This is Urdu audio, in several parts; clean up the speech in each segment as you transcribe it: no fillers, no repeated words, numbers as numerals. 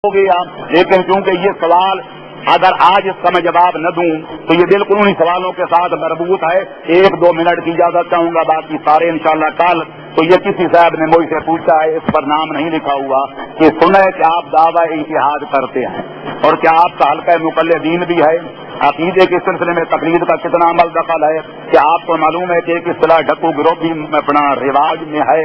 ہو گیا، لیکن چونکہ یہ سوال اگر آج اس کا میں جواب نہ دوں تو یہ بالکل انہی سوالوں کے ساتھ مربوط ہے. 1-2 منٹ کی اجازت چاہوں گا، باقی سارے انشاءاللہ کل. تو یہ کسی صاحب نے مجھ سے پوچھا ہے، اس پر نام نہیں لکھا ہوا، کہ سنا ہے کہ آپ دعویٰ اجتہاد کرتے ہیں اور کیا آپ کا حلقہ مقلدین بھی ہے؟ عقیدے کے سلسلے میں تقلید کا کتنا عمل دخل ہے؟ کیا آپ کو معلوم ہے کہ ایک اصطلاح ڈھکو گروہ بھی اپنا رواج میں ہے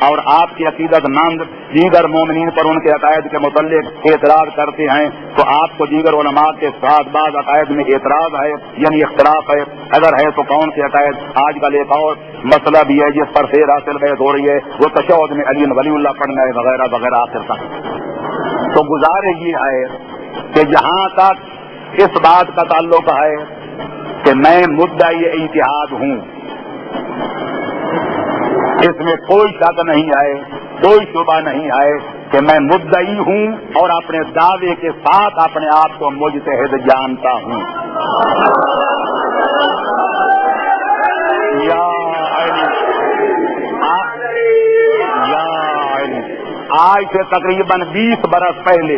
اور آپ کی عقیدت مند دیگر مومنین پر ان کے عقائد کے متعلق اعتراض کرتے ہیں، تو آپ کو دیگر علماء کے ساتھ بعض عقائد میں اعتراض ہے یعنی اختلاف ہے؟ اگر ہے تو کون سے عقائد؟ آج کل ایک اور مسئلہ بھی ہے جس پر پھر حاصل بحث ہو رہی ہے، وہ تشہد میں علی ولی اللہ پڑھنا ہے وغیرہ وغیرہ آخر تک. تو گزارش یہ ہے کہ جہاں تک اس بات کا تعلق ہے کہ میں مدعی اجتہاد ہوں، اس میں کوئی شک نہیں ہے، کوئی شبہ نہیں ہے کہ میں مدعی ہوں اور اپنے دعوے کے ساتھ اپنے آپ کو مجتہد جانتا ہوں. آج سے تقریباً 20 برس پہلے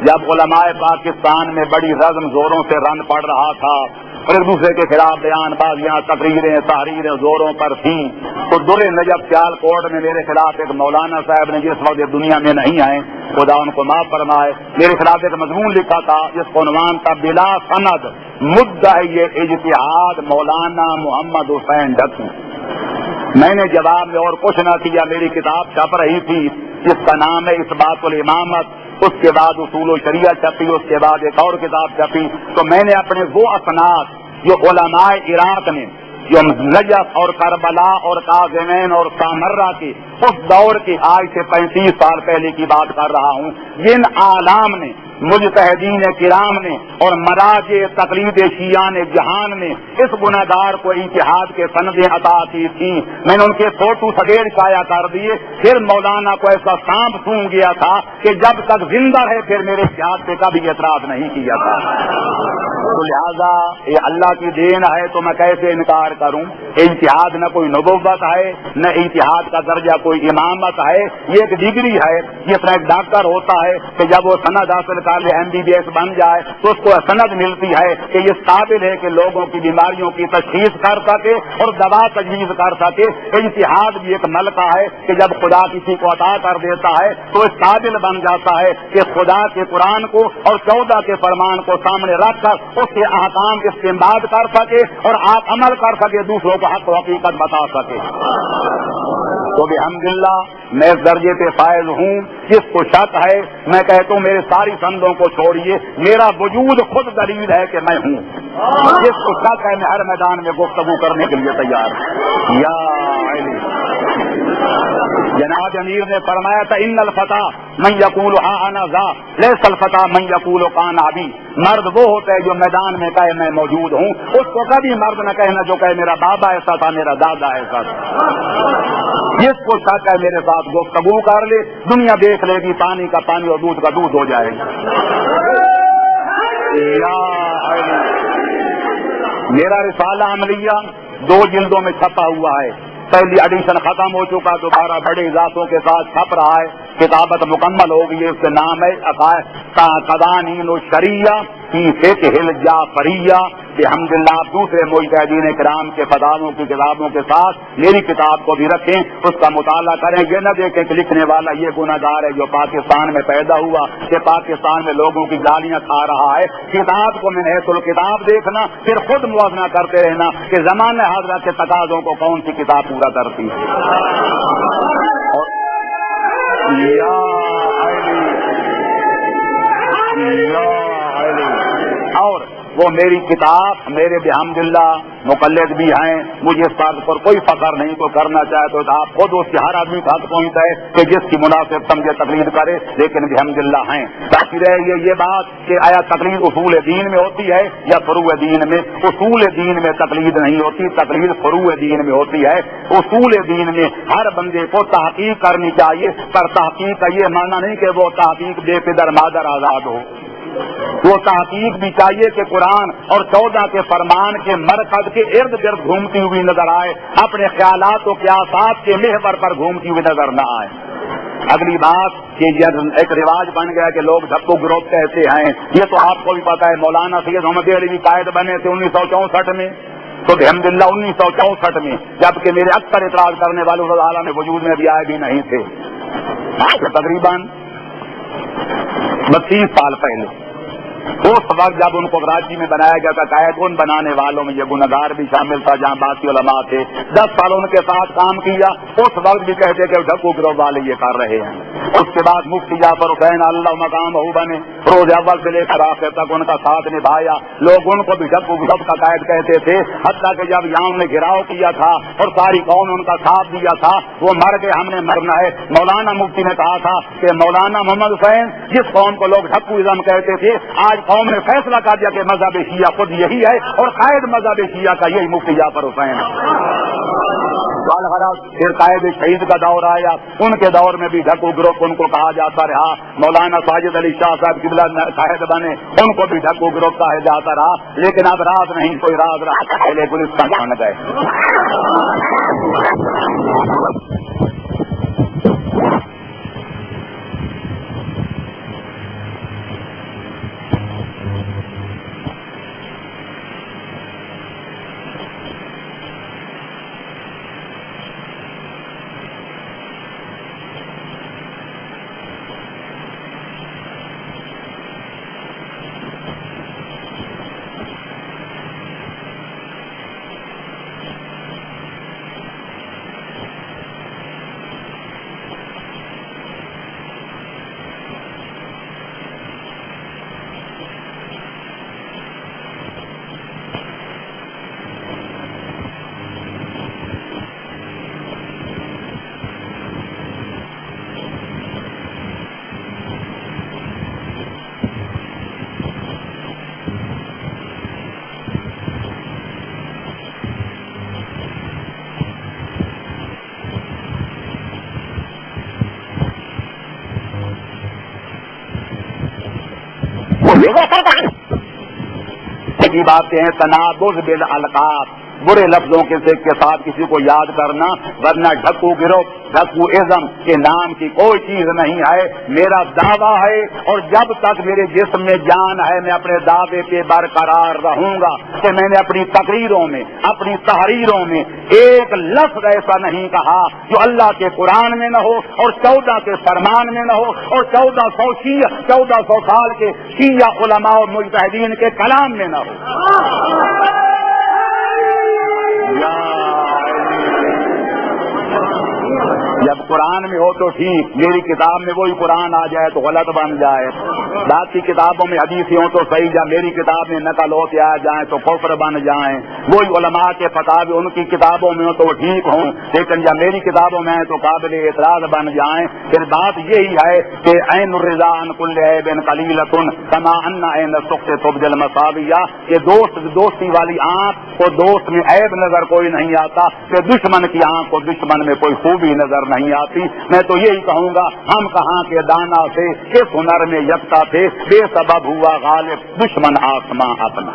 جب علماء پاکستان میں بڑی رزم زوروں سے رن پڑ رہا تھا اور ایک دوسرے کے خلاف بیان بازیاں تقریریں تحریریں زوروں پر تھیں، تو در نجف سیال کوٹ میں میرے خلاف ایک مولانا صاحب نے، جس وقت دنیا میں نہیں آئے خدا ان کو معاف فرمائے، میرے خلاف ایک مضمون لکھا تھا جس کو عنوان تھا بلا سند مدعی اجتہاد مولانا محمد حسین ڈھکو. میں نے جواب میں اور کچھ نہ کیا، میری کتاب چھپ رہی تھی جس کا نام ہے اثبات الامامت، اس کے بعد اصول و شریعت چھپی، اس کے بعد ایک اور کتاب چھپی. تو میں نے اپنے وہ اسناد جو علماء عراق نے، جو نجف اور کربلا اور کاظمین اور سامرہ کی اس دور کی، آج سے 35 سال پہلے کی بات کر رہا ہوں، جن عالم نے، مجتہدین کرام نے اور مراجع تقلید شیعان جہان نے اس گناہگار کو اجتہاد کے سندیں عطا کی تھی، میں نے ان کے فوٹو سگیر شائع کر دیے. پھر مولانا کو ایسا سانپ سونگ گیا تھا کہ جب تک زندہ ہے پھر میرے اجتہاد پہ کبھی اعتراض نہیں کیا تھا. تو لہذا یہ اللہ کی دین ہے تو میں کیسے انکار کروں؟ اجتہاد نہ کوئی نبوت ہے، نہ اجتہاد کا درجہ کوئی امامت ہے، یہ ایک ڈگری ہے. جس طرح ایک ڈاکٹر ہوتا ہے کہ جب وہ سند حاصل کر لے MBBS بن جائے تو اس کو سند ملتی ہے کہ یہ قابل ہے کہ لوگوں کی بیماریوں کی تشخیص کر سکے اور دوا تجویز کر سکے. اجتہاد بھی ایک ملکہ ہے کہ جب خدا کسی کو عطا کر دیتا ہے تو اس قابل بن جاتا ہے کہ خدا کے قرآن کو اور 14 کے فرمان کو سامنے رکھ کر اس کے احکام استنباط کر سکے اور آپ عمل کر سکے، دوسروں کو حق و حقیقت بتا سکے. تو بحمدللہ میں اس درجے پہ فائز ہوں. جس کو شک ہے میں کہتا ہوں میرے ساری سندوں کو چھوڑیے، میرا وجود خود دلیل ہے کہ میں ہوں. جس کو شک ہے میں ہر میدان میں گفتگو کرنے کے لیے تیار ہوں. یا علی جناب امیر نے فرمایا تھا ان الفتح من یقول ہاں انا ذا لیس الفتح من یقول کان ابی. مرد وہ ہوتا ہے جو میدان میں کہے میں موجود ہوں، اس کو کبھی مرد نہ کہنا جو کہے میرا بابا ایسا تھا، میرا دادا ایسا تھا. جس کو شک ہے میرے ساتھ گفتگو کر لے، دنیا دیکھ لے گی، پانی کا پانی اور دودھ کا دودھ ہو جائے گا. میرا رسالہ عملیہ 2 جلدوں میں چھپا ہوا ہے، پہلی ایڈیشن ختم ہو چکا، دوبارہ بڑے اضافوں کے ساتھ چھپ رہا ہے. کتابت مکمل ہو گئی ہے. اس کا نام ہے قوانین الشریعہ فی فقہ الجعفریہ. الحمدللہ آپ دوسرے مجتہدین کرام کے فتاووں کی کتابوں کے ساتھ میری کتاب کو بھی رکھیں، اس کا مطالعہ کریں. یہ نہ دیکھیں کہ لکھنے والا یہ گناہگار ہے جو پاکستان میں پیدا ہوا، کہ پاکستان میں لوگوں کی گالیاں کھا رہا ہے. کتاب کو من حیث الکتاب دیکھنا، پھر خود موازنہ کرتے رہنا کہ زمانہ حاضرہ کے تقاضوں کو کون سی کتاب پورا کرتی ہے. اور وہ میری کتاب میرے بحمدللہ مقلد بھی ہیں، مجھے اس بات پر کوئی فخر نہیں. تو کرنا چاہے تو آپ خود اس کے ہر آدمی کا حق پہنچتا ہے کہ جس کی مناسب سمجھے تقلید کرے، لیکن بحمدللہ ہیں. باقی رہے یہ بات کہ آیا تقلید اصول دین میں ہوتی ہے یا فروع دین میں؟ اصول دین میں تقلید نہیں ہوتی، تقلید فروع دین میں ہوتی ہے. اصول دین میں ہر بندے کو تحقیق کرنی چاہیے، پر تحقیق کا یہ معنی نہیں کہ وہ تحقیق بے پدر مادر آزاد ہو. وہ تحقیق بھی چاہیے کہ قرآن اور 14 کے فرمان کے مرکز کے ارد گرد گھومتی ہوئی نظر آئے، اپنے خیالات و قیاسات کے محور پر گھومتی ہوئی نظر نہ آئے. اگلی بات کہ یہ ایک رواج بن گیا کہ لوگ ڈھکو گروپ کہتے ہیں، یہ تو آپ کو بھی پتا ہے، مولانا سید محمد علی قائد بنے تھے 1964 میں، تو الحمدللہ 1964 میں، جبکہ میرے اکثر اعتراض کرنے والے اللہ تعالیٰ میں وجود میں بھی آئے بھی نہیں تھے، تقریباً 32 سال پہلے۔ اس وقت جب ان کو کراچی میں بنایا گیا تھا قائد، ان بنانے والوں میں یہ گنہگار بھی شامل تھا جہاں باقی علماء تھے، 10 سال ان کے ساتھ کام کیا، اس وقت بھی کہتے کہ ڈھکو گروہ والے یہ کر رہے ہیں۔ اس کے بعد مفتی جعفر حسین اللہ مقام ہو بنے، روز اول سے لے کر آخر تک ان کا ساتھ نبھایا، لوگ ان کو بھی ڈھکو گروہ کا قائد کہتے تھے، حتیٰ کہ جب یہاں نے گھراؤ کیا تھا اور ساری قوم نے ان کا ساتھ دیا تھا، وہ مر گئے، ہم نے مرنا ہے۔ مولانا مفتی نے کہا تھا کہ مولانا محمد حسین، جس قوم کو لوگ ڈھکوازم کہتے تھے، آج قوم نے فیصلہ کر دیا کہ مذہب شیعہ خود یہی ہے اور قائد مذہب شیعہ کا یہی مفتی جعفر حسین ہے۔ پھر قائد شہید کا دور آیا، ان کے دور میں بھی ڈھکو گروپ ان کو کہا جاتا رہا، مولانا ساجد علی شاہ صاحب قبلہ قائد بنے، ان کو بھی ڈھکو گروپ کہا جاتا رہا، لیکن اب راز نہیں کوئی راز رہا، پہلے گلستان بن گئے۔ کی باتیں ہیں تنابز بالالقاب، برے لفظوں کے ساتھ کسی کو یاد کرنا، ورنہ ڈھکو گروہ ڈھکو ازم کے نام کی کوئی چیز نہیں ہے۔ میرا دعویٰ ہے اور جب تک میرے جسم میں جان ہے میں اپنے دعوے پہ برقرار رہوں گا کہ میں نے اپنی تقریروں میں اپنی تحریروں میں ایک لفظ ایسا نہیں کہا جو اللہ کے قرآن میں نہ ہو اور 14 کے فرمان میں نہ ہو اور 1400 سال کے شیعہ علماء اور مجتہدین کے کلام میں نہ ہو۔ جب قرآن میں ہو تو ٹھیک، میری کتاب میں وہی قرآن آ جائے تو غلط بن جائے، باقی کتابوں میں حدیث ہوں تو صحیح، جب میری کتاب میں نقل ہوتے آ جائیں تو کفر بن جائیں، وہی علماء کے فتاوی ان کی کتابوں میں ہوں تو وہ ٹھیک ہوں، لیکن جب میری کتابوں میں ہیں تو قابل اعتراض بن جائیں۔ پھر بات یہی ہے کہ عین الرضا عن کل عیب قلیلۃ کما ان عین السخط تبدی المساویہ، کہ دوستی والی آنکھ کو دوست میں عیب نظر کوئی نہیں آتا، کہ دشمن کی آنکھ کو دشمن میں کوئی خوبی نظر نہیں آتی۔ میں تو یہی کہوں گا، ہم کہاں کے دانا تھے، کس ہنر میں یکتا تھے، بے سبب ہوا غالب دشمن آسماں اپنا۔